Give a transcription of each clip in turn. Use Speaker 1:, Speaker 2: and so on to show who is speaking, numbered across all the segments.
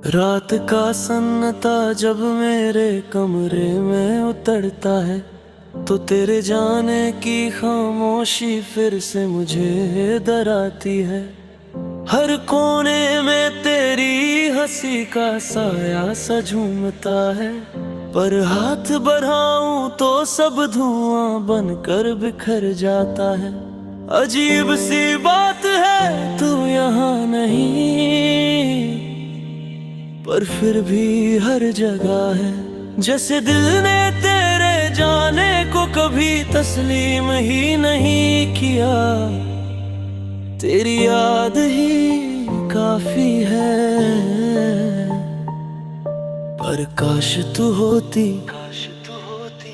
Speaker 1: रात का सन्नाटा जब मेरे कमरे में उतरता है तो तेरे जाने की खामोशी फिर से मुझे डराती है। हर कोने में तेरी हंसी का साया सा झूमता है, पर हाथ बढ़ाऊं तो सब धुआं बनकर बिखर जाता है। अजीब सी बात है तू यहाँ नहीं, पर फिर भी हर जगह है। जैसे दिल ने तेरे जाने को कभी तस्लीम ही नहीं किया, तेरी याद ही काफी है। पर काश तू होती, काश तू होती।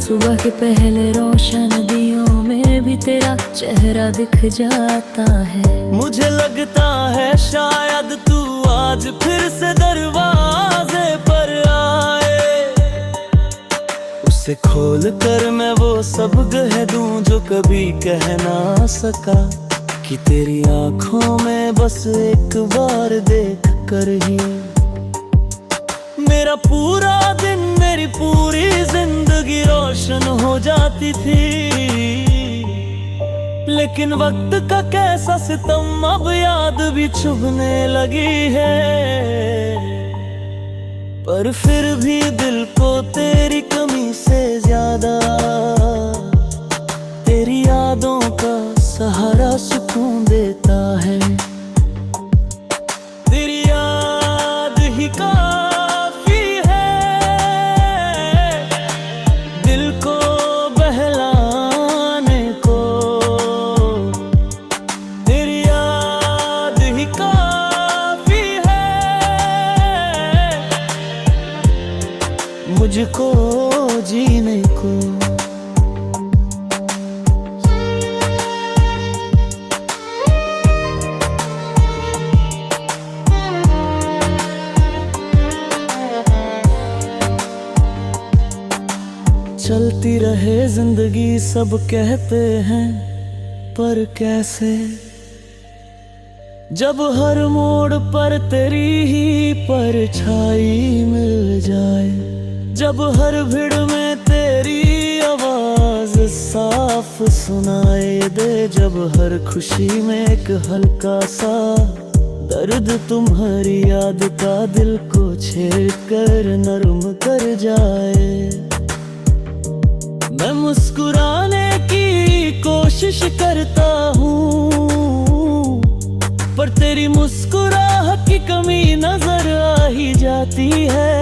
Speaker 2: सुबह के पहले रोशन दियों में भी तेरा चेहरा दिख जाता है।
Speaker 1: मुझे लगता है शायद तू आज फिर से दरवाजे पर आए, उसे खोल कर मैं वो सब कह दूं जो कभी कह ना सका। कि तेरी आंखों में बस एक बार देख कर ही मेरा पूरा दिन, मेरी पूरी जिंदगी रोशन हो जाती थी। लेकिन वक्त का कैसा सितम अब याद भी चुभने लगी है। पर फिर भी दिल को तेरी कमी से ज्यादा तेरी यादों का सहारा सुकून देता है। तेरी याद ही काफी है दिल को बहलाने को। तेरी याद ही काफी है मुझको जीने को। चलती रहे जिंदगी सब कहते हैं, पर कैसे जब हर मोड़ पर तेरी ही परछाई मिल जाए। जब हर भीड़ में तेरी आवाज साफ सुनाई दे। जब हर खुशी में एक हल्का सा दर्द तुम्हारी याद का दिल को छेड़ कर नरम कर जाए। मैं मुस्कुराने की कोशिश करता हूँ, पर तेरी मुस्कुराहट की कमी नजर आ ही जाती है।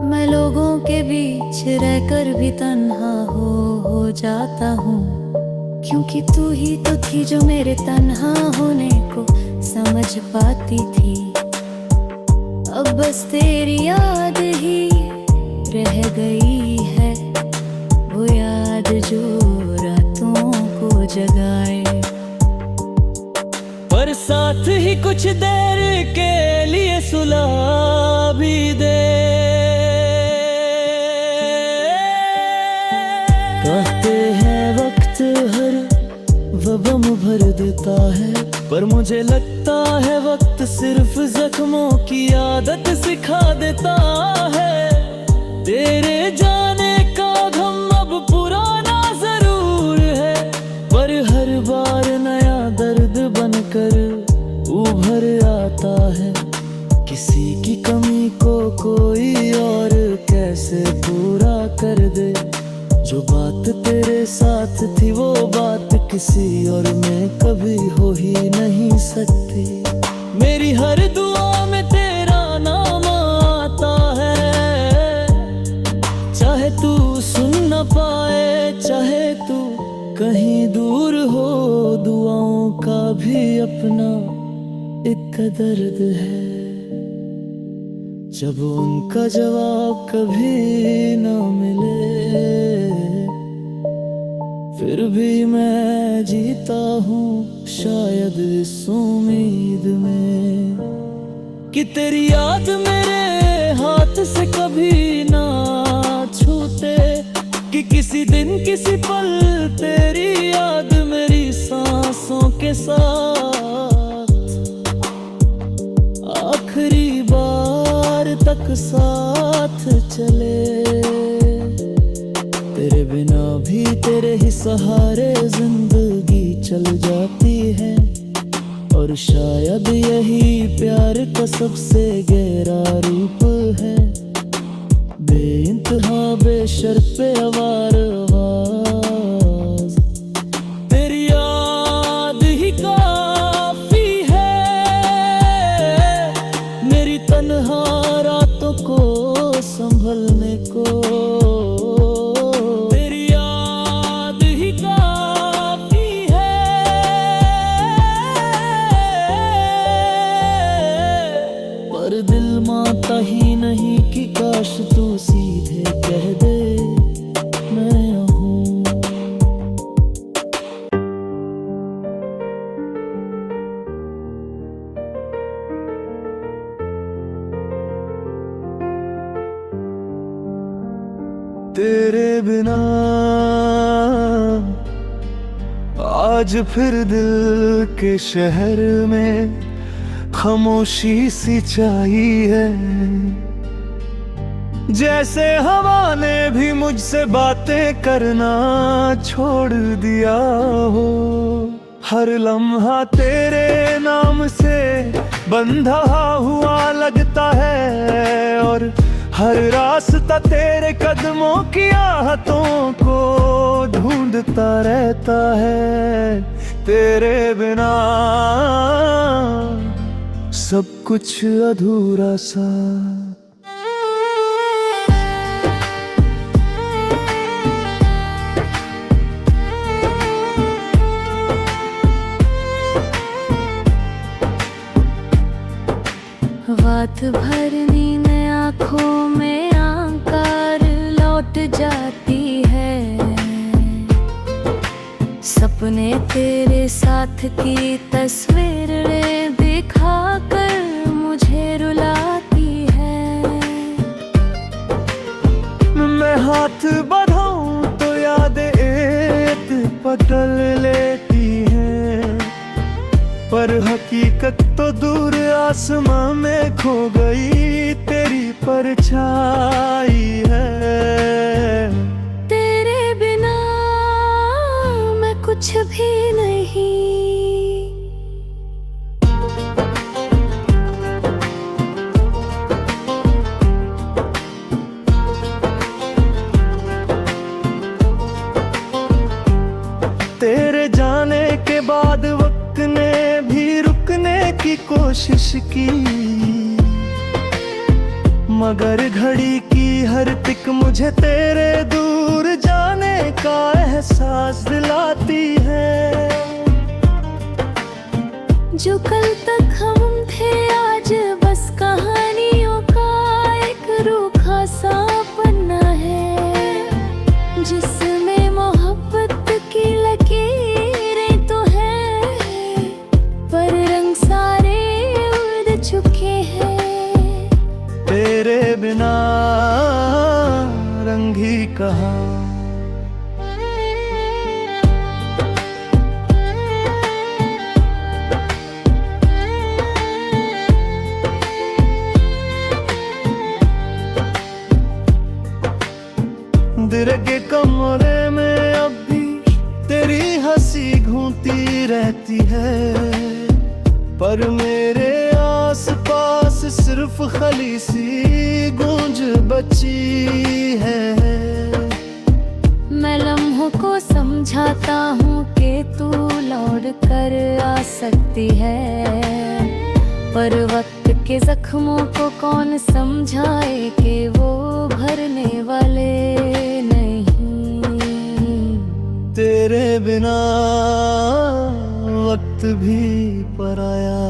Speaker 2: मैं लोगों के बीच रहकर भी तन्हा हो जाता हूँ, क्योंकि तू ही तो थी जो मेरे तन्हा होने को समझ पाती थी। अब बस तेरी याद ही रह गई है, वो याद जो रातों को जगाए।
Speaker 1: पर साथ ही कुछ देर के लिए सुला भी दे। कहते हैं वक्त हर वबम भर देता है, पर मुझे लगता है वक्त सिर्फ जख्मों की आदत सिखा देता है। तेरे जाने का गम अब पुराना जरूर है, पर हर बार नया दर्द बनकर उभर आता है। किसी की कमी को कोई और कैसे पूरा कर दे। जो बात तेरे साथ थी वो बात किसी और में कभी हो ही नहीं सकती। मेरी हर दुआ में तेरा नाम आता है, चाहे तू सुन न पाए, चाहे तू कहीं दूर हो। दुआओं का भी अपना एक दर्द है, जब उनका जवाब कभी ना मिले। फिर भी मैं जीता हूँ शायद इस उम्मीद में कि तेरी याद मेरे हाथ से कभी ना छूटे। कि किसी किसी दिन किसी पल तेरी याद मेरी सांसों के साथ आखिरी बार तक साथ चले। तेरे बिना भी तेरे ही सहारे जिंदगी चल जाती है, और शायद यही प्यार का सबसे गहरा रूप है। बेइंतहा बेशर्त आवार आवाज तेरी याद ही काफी है मेरी तन्हा रातों को संभलने को। तेरी याद ही काफी है पर दिल मानता ही नहीं कि काश तू सीधे कह दे मैं हूँ। तेरे बिना आज फिर दिल के शहर में खामोशी सी छाई है, जैसे हवा ने भी मुझसे बातें करना छोड़ दिया हो। हर लम्हा तेरे नाम से बंधा हुआ लगता है, और हर रास्ता तेरे कदमों की आहतों को ढूंढता रहता है। तेरे बिना सब कुछ अधूरा सा।
Speaker 2: रात भर नींद आँखों में आकर लौट जाती है, सपने तेरे साथ की तस्वीरें दिखाकर मुझे रुलाती है।
Speaker 1: मैं हाथ बढ़ाऊं तो यादें एक पटल लेती हैं, पर हकीकत तो दूर आसमां में खो गई तेरी परछाई है।
Speaker 2: तेरे बिना मैं कुछ भी नहीं।
Speaker 1: तेरे जाने के बाद वक्त ने भी रुकने की कोशिश की, मगर घड़ी की हर तिक मुझे तेरे दूर जाने का एहसास दिलाती है।
Speaker 2: जो कल तक हम थे आज बस कहानियों का एक रूखा सा पन्ना है, जिसमें मोहब्बत की लकीरें तो हैं, पर रंग सारे उड़ चुके हैं।
Speaker 1: तेरे बिना रंग ही कहाँ। दिल के कमरे में अब भी तेरी हंसी घूमती रहती है, पर मेरे आसपास सिर्फ खाली सी गूंज बची है।
Speaker 2: मैं लम्हों को समझाता हूँ कि तू लौट कर आ सकती है, पर वक्त के जख्मों को कौन समझाए कि वो भरने वाले नहीं।
Speaker 1: तेरे बिना वक्त भी पराया,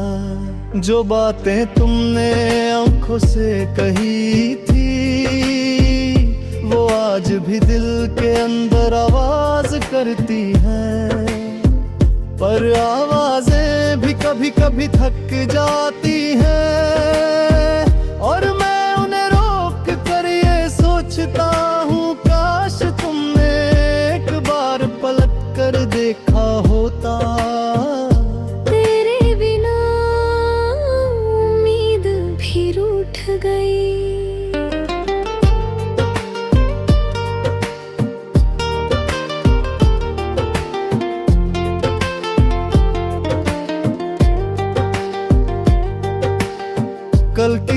Speaker 1: जो बातें तुमने आंखों से कही थी वो आज भी दिल के अंदर आवाज करती हैं, पर आवाजें भी कभी कभी थक जाती हैं, और मैं उन्हें रोक कर ये सोचता हूँ काश तुमने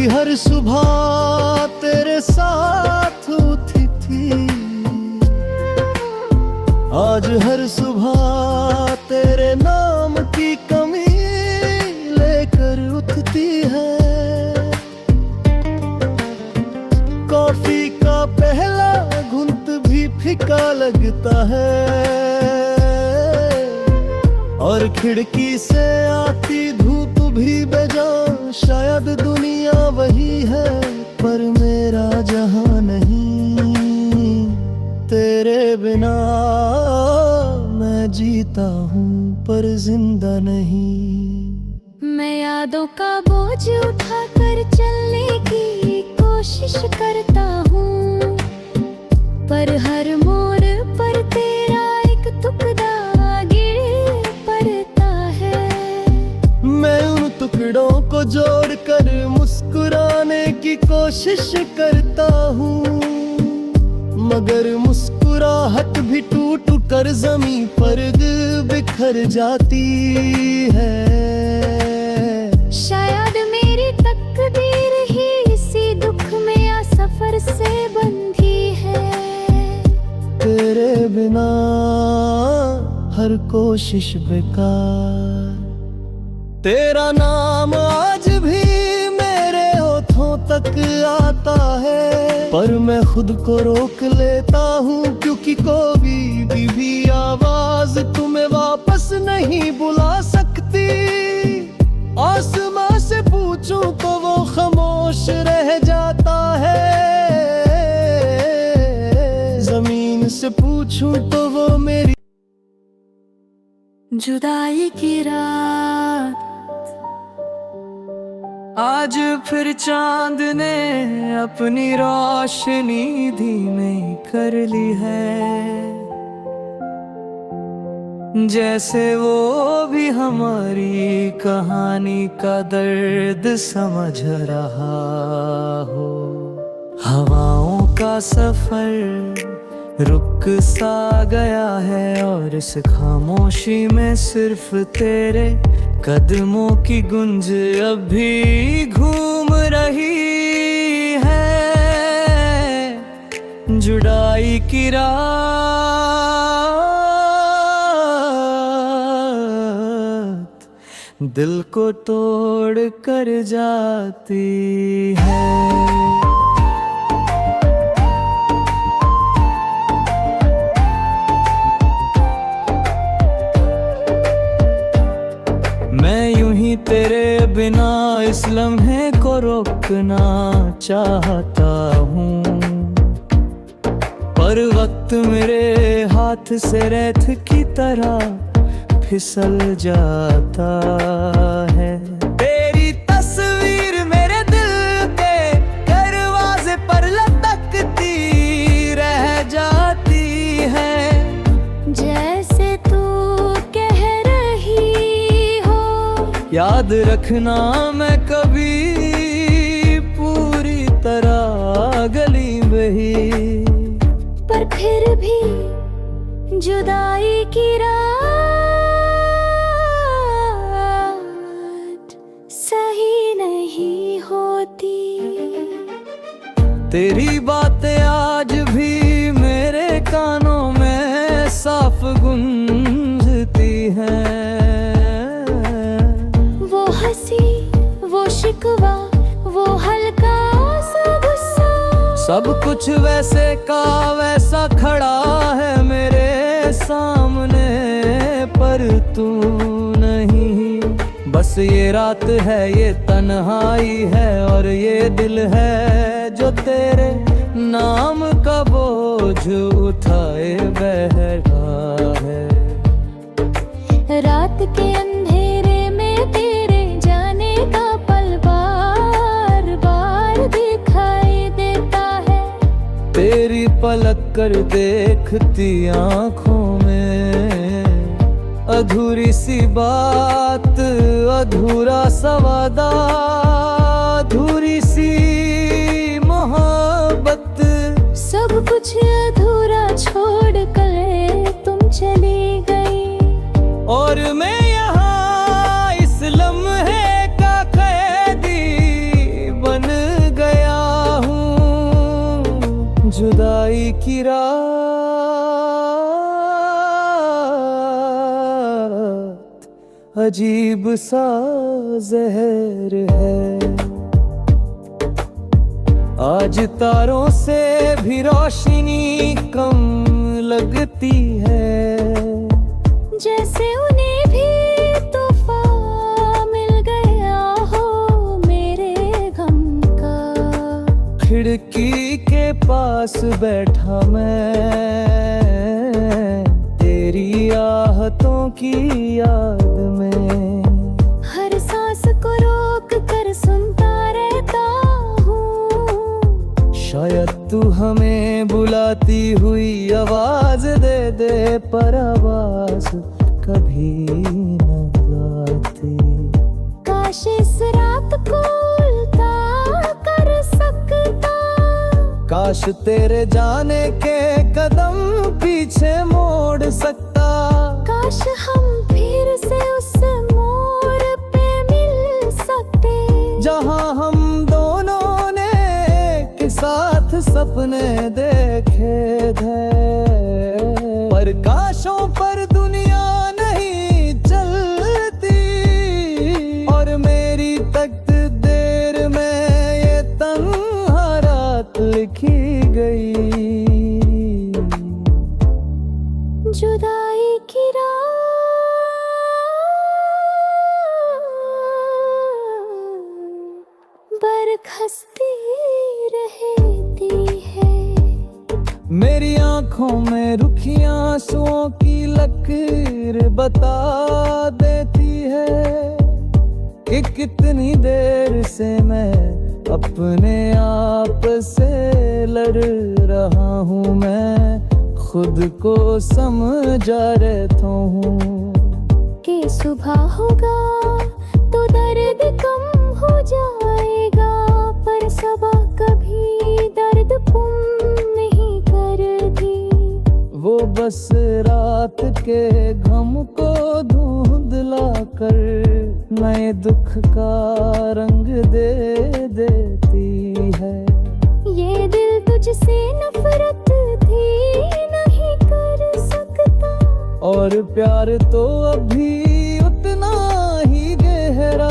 Speaker 1: हर सुबह तेरे साथ उठी थी, आज हर सुबह तेरे नाम की कमी लेकर उठती है। कॉफी का पहला घुंट भी फीका लगता है, और खिड़की से आती धूप भी बेजान। शायद दुनिया वही है पर मेरा जहां नहीं, तेरे बिना मैं जीता हूँ पर जिंदा नहीं।
Speaker 2: मैं यादों का बोझ उठाकर चलने की कोशिश करता हूँ, पर हर मोड़ पर तेरा एक टुकड़ा गिर पड़ता है।
Speaker 1: मैं उन टुकड़ों को जोड़कर मुस्कुराने की कोशिश करता हूँ, मगर मुस्कुराहट भी टूट कर जमीन पर बिखर जाती है।
Speaker 2: शायद मेरी तकदीर ही इसी दुख में या सफर से बंधी है।
Speaker 1: तेरे बिना हर कोशिश बेकार। तेरा नाम आज भी मेरे होठों तक आता है, पर मैं खुद को रोक लेता हूँ, क्योंकि कोई भी आवाज तुम्हें वापस नहीं बुला सकती। आसमां से पूछूं तो वो खामोश रह जाता है, जमीन से पूछूं तो वो मेरी
Speaker 2: जुदाई की रात।
Speaker 1: आज फिर चांद ने अपनी रोशनी धीमी कर ली है, जैसे वो भी हमारी कहानी का दर्द समझ रहा हो। हवाओं का सफर रुक सा गया है, और इस खामोशी में सिर्फ तेरे कदमों की गूंज अब भी घूम रही है। जुदाई की रात दिल को तोड़ कर जाती है। मैं यूं ही तेरे बिना इस लम्हे को रोकना चाहता हूँ, पर वक्त मेरे हाथ से रेत की तरह फिसल जाता है। तेरी तस्वीर मेरे दिल के दरवाजे पर लटकती रह जाती है,
Speaker 2: जैसे तू कह रही हो,
Speaker 1: याद रखना मैं कभी पूरी तरह गली बही।
Speaker 2: पर फिर भी जुदाई की रात सही नहीं होती।
Speaker 1: तेरी बातें आज भी मेरे कानों में साफ गूंजती हैं।
Speaker 2: वो हंसी, वो शिकवा, वो हल्का सा गुस्सा,
Speaker 1: सब कुछ वैसे का वैसा खड़ा है मेरे सामने, पर तू नहीं। बस ये रात है, ये तन्हाई है, और ये दिल है जो तेरे नाम का बोझ उठाए बहरा है।
Speaker 2: रात के अंधेरे में तेरे जाने का पल बार बार दिखाई देता है।
Speaker 1: तेरी पलक कर देखती आँखों में अधूरी सी बात, अधूरा सा वादा, अधूरी सी मोहब्बत।
Speaker 2: सब कुछ अधूरा छोड़ कर तुम चली गई,
Speaker 1: और मैं यहाँ इस लम्हे का कैदी बन की रात अजीब सा जहर है। आज तारों से भी रोशनी कम लगती है,
Speaker 2: जैसे उन्हें भी तूफान मिल गया हो मेरे गम का।
Speaker 1: खिड़की के पास बैठा मैं तेरी आहतों की याद में,
Speaker 2: हर सांस को रोक कर सुनता रहता हूँ।
Speaker 1: शायद तू हमें बुलाती हुई आवाज दे दे, पर आवाज कभी न आती।
Speaker 2: काश इस रात को उल्टा कर सकता,
Speaker 1: काश तेरे जाने के कदम पीछे मोड़ सकता,
Speaker 2: काश हम फिर से उस मोड़ पे मिल सकते,
Speaker 1: जहां हम दोनों ने एक साथ सपने देखे थे। पर काशों पर दुनिया नहीं चलती, और मेरी तकदीर में ये तन्हा रात लिखी गई।
Speaker 2: जुदाई की रात बरखस्ती रहती है।
Speaker 1: मेरी आंखों में रुखी आंसुओं की लकीर बता देती है कि कितनी देर से मैं अपने आप से लड़ रहा हूँ। मैं खुद को समझा रहता हूँ
Speaker 2: कि सुबह होगा तो दर्द कम हो जाएगा, पर सबा कभी दर्द कम नहीं करती।
Speaker 1: वो बस रात के गम को धुंधला कर नए दुख का रंग दे देती है।
Speaker 2: ये दिल तुझसे नफरत थी नहीं कर सकता,
Speaker 1: और प्यार तो अभी उतना ही गहरा